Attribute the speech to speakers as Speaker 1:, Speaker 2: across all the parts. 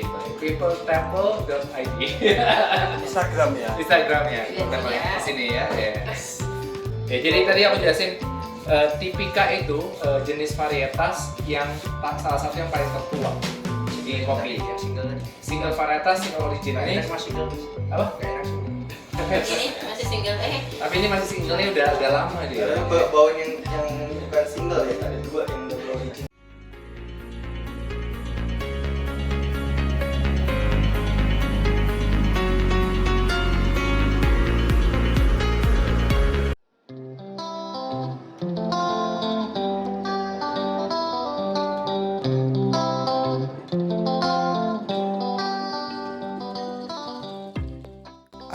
Speaker 1: seperti itu. peopletemple.id.
Speaker 2: Instagramnya.
Speaker 1: Instagramnya.
Speaker 3: Iya,
Speaker 1: Tempelnya
Speaker 3: ya.
Speaker 1: di sini ya. Yes. Ya, jadi tadi aku jelasin Tipika itu jenis varietas yang salah satu yang paling tertua di kopi.
Speaker 4: Yang
Speaker 1: Single varietas, single origin ini
Speaker 4: single.
Speaker 1: apa?
Speaker 3: Ini masih single
Speaker 1: Tapi ini masih singlenya udah lama dia.
Speaker 4: Ada bawaan yang bukan single ya, ada dua yang double origin.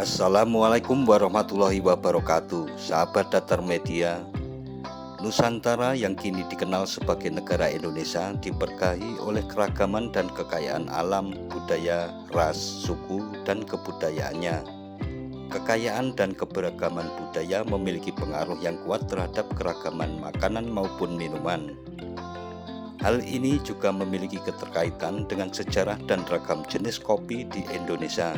Speaker 2: Assalamualaikum warahmatullahi wabarakatuh. Sahabat Datar Media, Nusantara yang kini dikenal sebagai negara Indonesia diberkahi oleh keragaman dan kekayaan alam, budaya, ras, suku, dan kebudayaannya. Kekayaan dan keberagaman budaya memiliki pengaruh yang kuat terhadap keragaman makanan maupun minuman. Hal ini juga memiliki keterkaitan dengan sejarah dan ragam jenis kopi di Indonesia.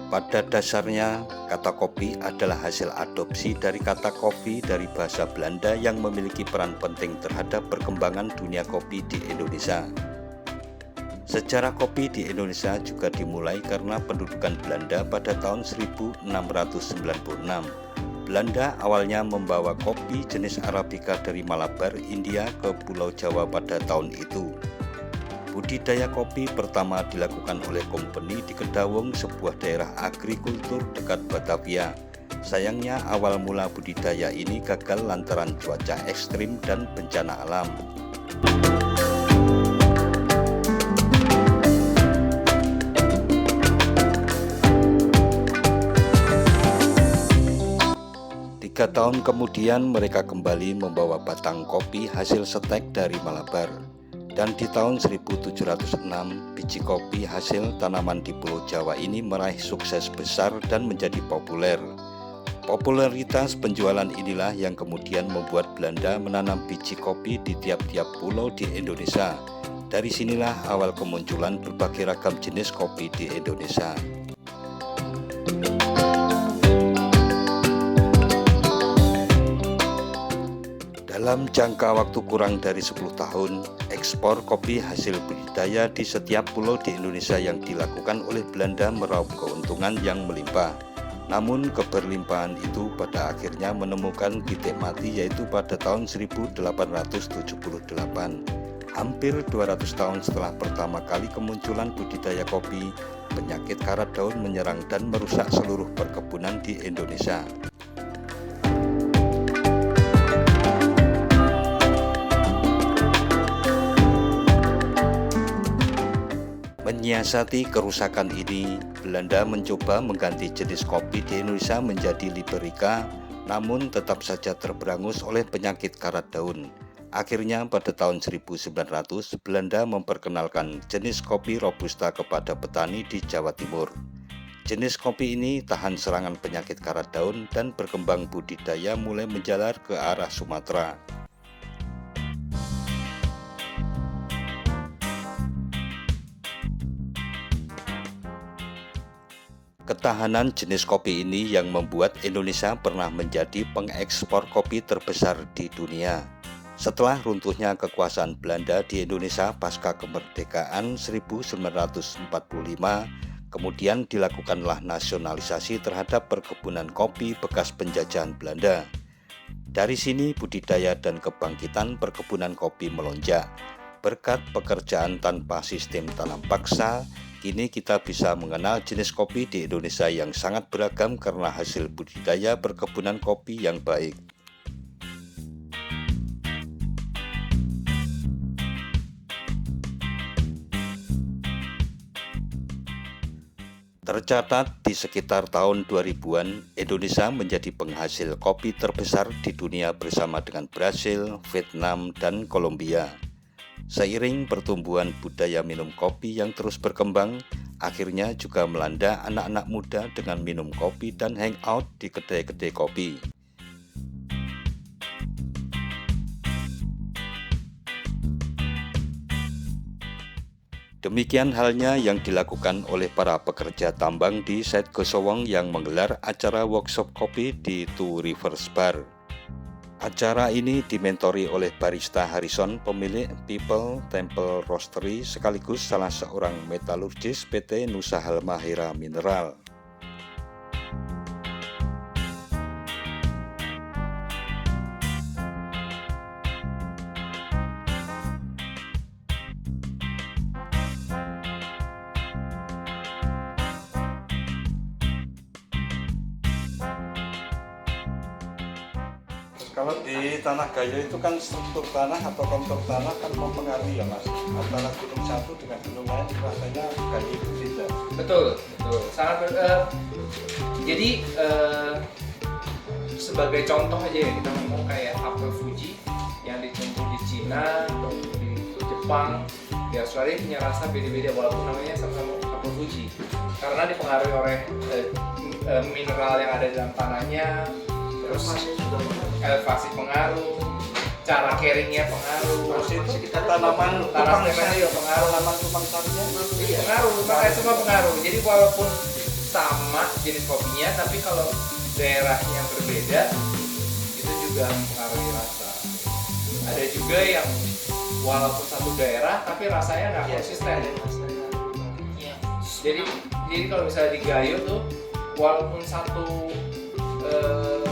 Speaker 2: Pada dasarnya, kata kopi adalah hasil adopsi dari kata kopi dari bahasa Belanda yang memiliki peran penting terhadap perkembangan dunia kopi di Indonesia. Sejarah kopi di Indonesia juga dimulai karena pendudukan Belanda pada tahun 1696. Belanda awalnya membawa kopi jenis Arabica dari Malabar, India ke Pulau Jawa pada tahun itu. Budidaya kopi pertama dilakukan oleh kompeni di Kedawung, sebuah daerah agrikultur dekat Batavia. Sayangnya awal mula budidaya ini gagal lantaran cuaca ekstrim dan bencana alam. Tiga tahun kemudian mereka kembali membawa batang kopi hasil setek dari Malabar. Dan di tahun 1706, biji kopi hasil tanaman di Pulau Jawa ini meraih sukses besar dan menjadi populer. Popularitas penjualan inilah yang kemudian membuat Belanda menanam biji kopi di tiap-tiap pulau di Indonesia. Dari sinilah awal kemunculan berbagai ragam jenis kopi di Indonesia. Dalam jangka waktu kurang dari 10 tahun, ekspor kopi hasil budidaya di setiap pulau di Indonesia yang dilakukan oleh Belanda meraup keuntungan yang melimpah. Namun keberlimpahan itu pada akhirnya menemukan titik mati, yaitu pada tahun 1878. Hampir 200 tahun setelah pertama kali kemunculan budidaya kopi, penyakit karat daun menyerang dan merusak seluruh perkebunan di Indonesia. Menyiasati kerusakan ini, Belanda mencoba mengganti jenis kopi di Indonesia menjadi Liberica, namun tetap saja terberangus oleh penyakit karat daun. Akhirnya pada tahun 1900, Belanda memperkenalkan jenis kopi Robusta kepada petani di Jawa Timur. Jenis kopi ini tahan serangan penyakit karat daun dan berkembang budidaya mulai menjalar ke arah Sumatera. Ketahanan jenis kopi ini yang membuat Indonesia pernah menjadi pengekspor kopi terbesar di dunia. Setelah runtuhnya kekuasaan Belanda di Indonesia pasca kemerdekaan 1945, kemudian dilakukanlah nasionalisasi terhadap perkebunan kopi bekas penjajahan Belanda. Dari sini budidaya dan kebangkitan perkebunan kopi melonjak. Berkat pekerjaan tanpa sistem tanam paksa, kini kita bisa mengenal jenis kopi di Indonesia yang sangat beragam karena hasil budidaya perkebunan kopi yang baik. Tercatat di sekitar tahun 2000-an, Indonesia menjadi penghasil kopi terbesar di dunia bersama dengan Brasil, Vietnam, dan Kolombia. Seiring pertumbuhan budaya minum kopi yang terus berkembang, akhirnya juga melanda anak-anak muda dengan minum kopi dan hangout di kedai-kedai kopi. Demikian halnya yang dilakukan oleh para pekerja tambang di Site Gosowong yang menggelar acara workshop kopi di Two Rivers Bar. Acara ini dimentori oleh barista Harrison, pemilik People Temple Roastery sekaligus salah seorang metalurgis PT Nusa Halmahera Mineral.
Speaker 5: Kalau di tanah Gayo itu kan struktur tanah atau kontur tanah kan mempengaruhi ya Mas. Antara gunung satu dengan gunung lain rasanya Gayo itu beda.
Speaker 1: Betul, betul. Jadi sebagai contoh aja ya, kita ngomong kayak apel Fuji yang ditumbuh di Cina atau di Jepang, di Australia punya rasa beda-beda walaupun namanya sama-sama apel Fuji. Karena dipengaruhi oleh mineral yang ada dalam tanahnya, terus elevasi pengaruh, cara carryingnya pengaruh,
Speaker 5: Tanaman
Speaker 1: tanah juga pengaruh,
Speaker 5: tanaman tumpang sarinya
Speaker 1: iya, pengaruh, makanya semua pengaruh. Jadi walaupun sama jenis kopinya, tapi kalau daerahnya berbeda, itu juga mempengaruhi rasa. Ada juga yang walaupun satu daerah, tapi rasanya nggak konsisten.
Speaker 3: Iya.
Speaker 1: Jadi kalau misalnya di Gayo tuh, walaupun satu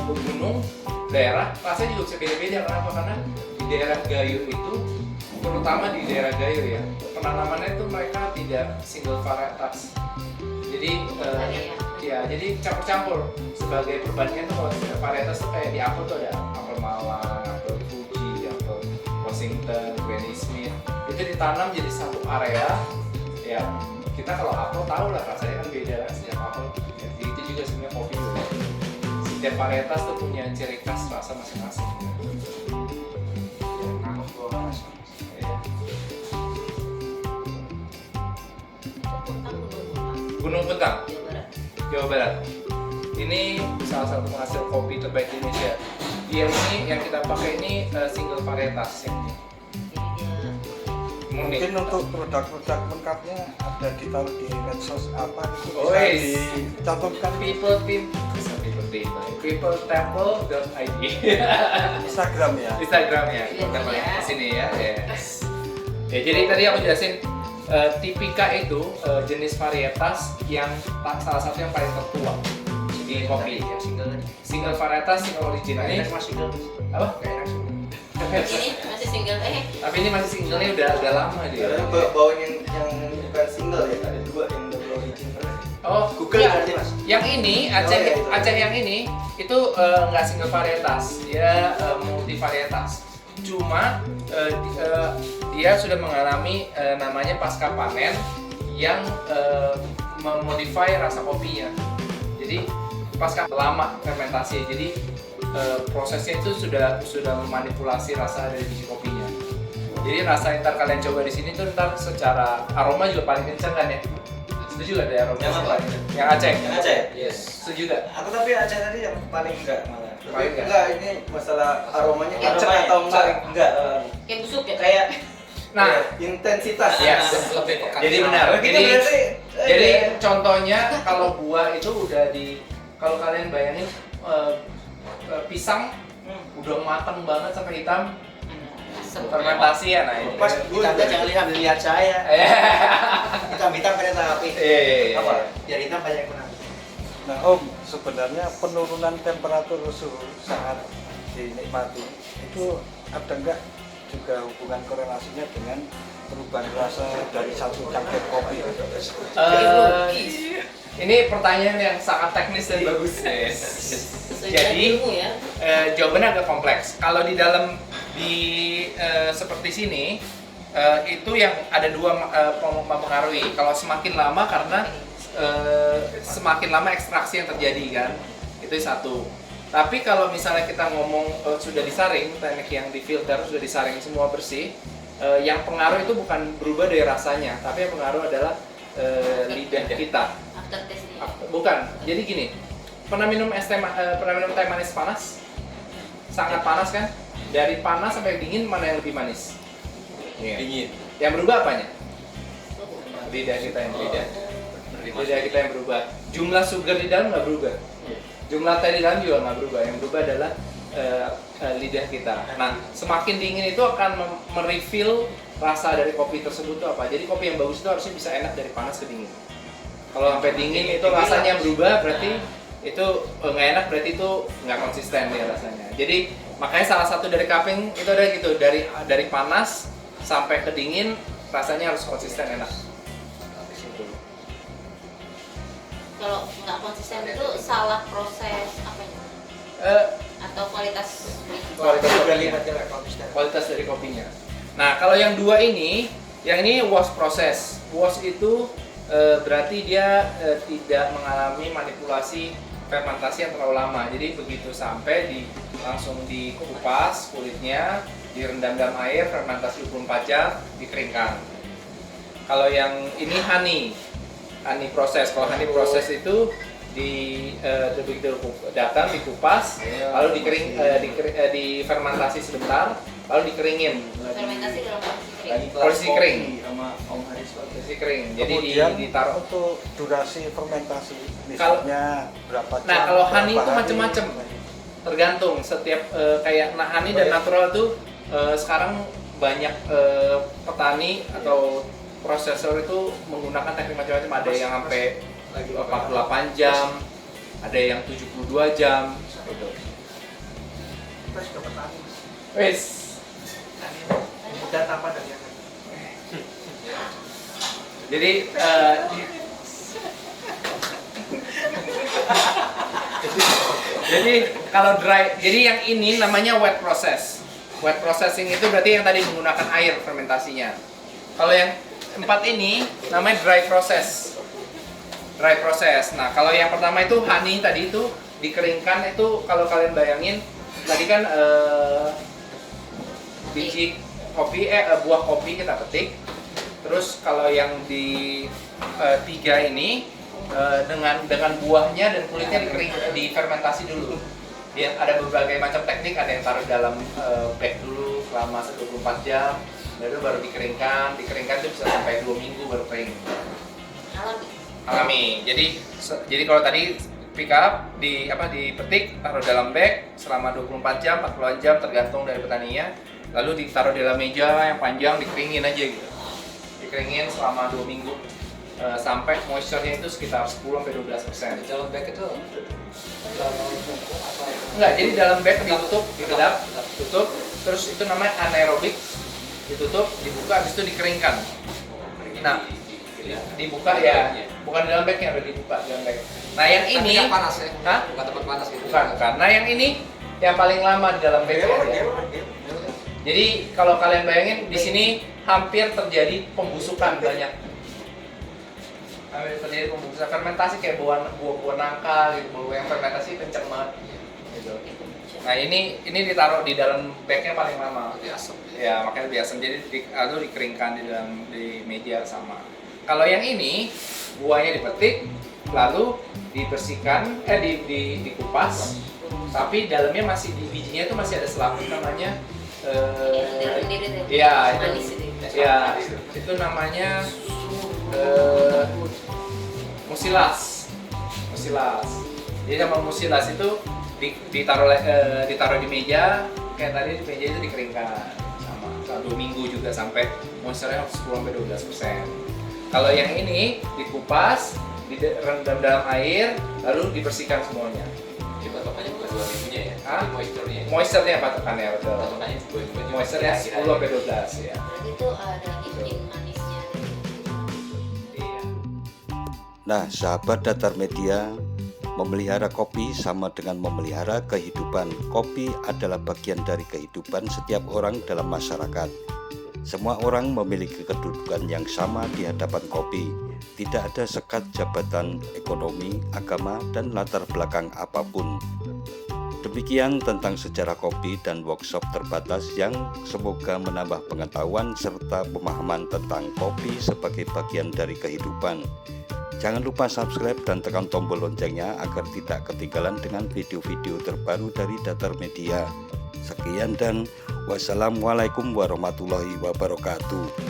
Speaker 1: gunung daerah, rasanya juga bisa beda-beda. Kenapa? Karena di daerah Gayo itu, terutama di daerah Gayo ya, penanamannya itu mereka tidak single varietas. Jadi jadi campur-campur. Sebagai perbandingan tuh kalau varietas tuh kayak di apel tuh ada apel Malang, apel Fuji, apel Washington, Granny Smith. Itu ditanam jadi satu area. Ya kita kalau apel tahu lah rasanya kan beda kan setiap apel. Ya, itu juga sebenarnya kopi juga. Setiap varietas tuh punya ciri khas rasa masing-masing. Gunung Puntang, Jawa Barat. Ini salah satu penghasil kopi terbaik di Indonesia. Dia ini yang kita pakai ini single varietas yang ini.
Speaker 5: mungkin untuk produk-produk lengkapnya ada ditaruh di medsos apa itu
Speaker 1: Oh,
Speaker 5: bisa dicantumkan
Speaker 1: peopletemple.id
Speaker 5: Instagram ya.
Speaker 1: Instagramnya kita balik ke sini ya. Yes. Ya, jadi tadi aku jelasin Tipika itu jenis varietas yang salah satu yang paling tertua di kopi. Single varietas, single origin ini apa?
Speaker 3: Ini masih single
Speaker 1: Tapi ini masih singlenya udah lama dia.
Speaker 4: Bawaan yang bukan single ya, ada dua yang double origin.
Speaker 1: Oh,
Speaker 4: Google
Speaker 1: ya.
Speaker 4: berarti Mas.
Speaker 1: Yang ini Aceh yang ini itu nggak single varietas, dia multi varietas. Cuma dia sudah mengalami namanya pasca panen yang memodify rasa kopinya. Jadi pasca lama fermentasi, jadi prosesnya itu sudah memanipulasi rasa dari biji kopinya. Jadi rasa yang ntar kalian coba di sini tuh ntar secara aroma juga paling kenceng kan ya? Setuju gak ada aroma
Speaker 4: Yang apa?
Speaker 1: Yang Aceh.
Speaker 4: Yang Aceh?
Speaker 1: Yes. Setuju gak?
Speaker 4: Aku tapi Aceh tadi yang paling enggak malah.
Speaker 1: Paling enggak?
Speaker 4: Enggak, ini masalah aromanya
Speaker 3: Aromanya
Speaker 4: kenceng atau enggak?
Speaker 3: kenceng.
Speaker 4: Enggak.
Speaker 3: kayak busuk ya.
Speaker 4: Kayak
Speaker 1: Nah,
Speaker 4: intensitas.
Speaker 1: yes.
Speaker 3: lebih pekat.
Speaker 1: Jadi benar.
Speaker 4: Kita berarti
Speaker 1: Jadi contohnya kalau buah itu udah kalau kalian bayangin pisang udah matang banget sampai hitam, fermentasi ya, nah ini.
Speaker 4: pas hitamnya jangan lihat saya. Hitam-hitam kereta api.
Speaker 1: Apa?
Speaker 4: Biar hitam banyak yang menang.
Speaker 5: Nah Om, sebenarnya penurunan temperatur suhu saat dinikmati itu ada enggak juga hubungan korelasinya dengan perubahan rasa dari satu cangkir kopi?
Speaker 1: Ini pertanyaan yang sangat teknis dan bagus. Jadi
Speaker 3: ilmu ya.
Speaker 1: jawabannya agak kompleks. Kalau di dalam seperti sini itu yang ada dua mempengaruhi. Kalau semakin lama karena semakin lama ekstraksi yang terjadi kan, itu satu. Tapi kalau misalnya kita ngomong sudah disaring, teknik yang difilter sudah disaring semua bersih, yang pengaruh itu bukan berubah dari rasanya, tapi yang pengaruh adalah lidah kita.
Speaker 3: Aftertaste nih.
Speaker 1: Bukan. Jadi gini, pernah minum teh manis panas? Sangat panas kan? Dari panas sampai dingin mana yang lebih manis?
Speaker 4: Dingin.
Speaker 1: Yang berubah apanya? lidah kita yang berubah. Lidah kita yang berubah. Jumlah sugar di dalam nggak berubah. Jumlah teh di dalam juga nggak berubah. Yang berubah adalah lidah kita. Nah, semakin dingin itu akan merefill rasa dari kopi tersebut itu apa. Jadi kopi yang bagus itu harusnya bisa enak dari panas ke dingin. Kalau sampai dingin itu rasanya berubah, berarti itu nggak enak, berarti itu nggak konsisten ya rasanya. Jadi makanya salah satu dari cupping itu ada gitu, dari panas sampai ke dingin rasanya harus konsisten enak.
Speaker 3: Kalau nggak konsisten itu salah proses apa ya? Atau kualitas
Speaker 1: kualitas dari kopinya. Nah, kalau yang dua ini, yang ini wash proses. Wash itu berarti dia tidak mengalami manipulasi fermentasi yang terlalu lama. Jadi begitu sampai langsung dikupas kulitnya, direndam dalam air, fermentasi 24 jam, dikeringkan. Kalau yang ini honey proses. Kalau honey proses itu begitu datang dikupas, lalu difermentasi sebentar, lalu dikeringin.
Speaker 3: fermentasi dalam
Speaker 1: Posisi kering.
Speaker 4: Sama Om Haris.
Speaker 1: Posisi kering. Jadi
Speaker 5: Kemudian
Speaker 1: ditaruh.
Speaker 5: untuk durasi fermentasi misalnya berapa jam?
Speaker 1: Nah, kalau honey
Speaker 5: berapa
Speaker 1: itu
Speaker 5: hari?
Speaker 1: macam-macam. Tergantung setiap kayak honey dan natural tuh sekarang banyak petani atau prosesor itu menggunakan teknik macam-macam. Ada yang sampai 48 jam, ada yang 72 jam gitu.
Speaker 4: Kita sudah petani.
Speaker 1: Wes.
Speaker 4: Data apa dari
Speaker 1: Jadi jadi kalau dry, jadi yang ini namanya wet process. Wet processing itu berarti yang tadi menggunakan air fermentasinya. Kalau yang 4 ini namanya dry process. Dry process. Nah, kalau yang pertama itu honey tadi itu dikeringkan, itu kalau kalian bayangin tadi kan biji kopi buah kopi kita petik. Terus kalau yang di 3 ini dengan buahnya dan kulitnya difermentasi dulu. Dia ada berbagai macam teknik, ada yang taruh dalam bag dulu selama 24 jam, lalu baru dikeringkan itu bisa sampai 2 minggu baru kering. Alami. Jadi kalau tadi pick up dipetik, taruh dalam bag selama 24 jam, 40 jam tergantung dari petaninya. Lalu ditaruh di dalam meja yang panjang, dikeringin aja gitu. Dikeringin selama 2 minggu sampai moisture-nya itu sekitar 10-12%.
Speaker 4: dalam bag itu
Speaker 1: Enggak, jadi dalam bag ditutup, dikedap, tutup, terus itu namanya anaerobik, ditutup, dibuka, habis itu dikeringkan. Nah, dibuka ya, bukan di dalam bagnya, udah dibuka di dalam bag. Nah, yang ini,
Speaker 4: panas ya?
Speaker 1: Hah?
Speaker 4: Bukan tempat panas gitu.
Speaker 1: Bukan. Nah, yang ini yang paling lama di dalam bag ya. Jadi kalau kalian bayangin di sini hampir terjadi pembusukan banyak. Hampir terjadi pembusukan fermentasi kayak buah nangka gitu, buah yang fermentasi kenceng banget gitu. Nah, ini ditaruh di dalam bagnya paling lama.
Speaker 4: Lebih asam.
Speaker 1: Ya, makanya lebih asam. Jadi dikeringkan di media sama. Kalau yang ini buahnya dipetik, lalu dibersihkan, dikupas, tapi dalamnya masih di bijinya itu masih ada selaput namanya. Ya, itu namanya musilas. Jadi sama musilas itu ditaruh di meja, kayak tadi di meja itu dikeringkan sama 2 minggu juga sampai moisture-nya 10-12%. Kalau yang ini dikupas, direndam dalam air, lalu dibersihkan semuanya.
Speaker 4: Jadi patokannya bukan 2 minggunya ya?
Speaker 1: Hah?
Speaker 4: Moisture-nya.
Speaker 1: Moisture-nya patokannya betul.
Speaker 4: Patokannya 2 minggunya.
Speaker 1: Moisture-nya 10-12 ya.
Speaker 3: Berarti itu ada izin manisnya.
Speaker 1: Iya.
Speaker 2: Nah, sahabat Datar Media, memelihara kopi sama dengan memelihara kehidupan. Kopi adalah bagian dari kehidupan setiap orang dalam masyarakat. Semua orang memiliki kedudukan yang sama di hadapan kopi. Tidak ada sekat jabatan, ekonomi, agama, dan latar belakang apapun. Demikian tentang sejarah kopi dan workshop terbatas yang semoga menambah pengetahuan serta pemahaman tentang kopi sebagai bagian dari kehidupan. Jangan lupa subscribe dan tekan tombol loncengnya agar tidak ketinggalan dengan video-video terbaru dari Datar Media. Sekian dan wassalamualaikum warahmatullahi wabarakatuh.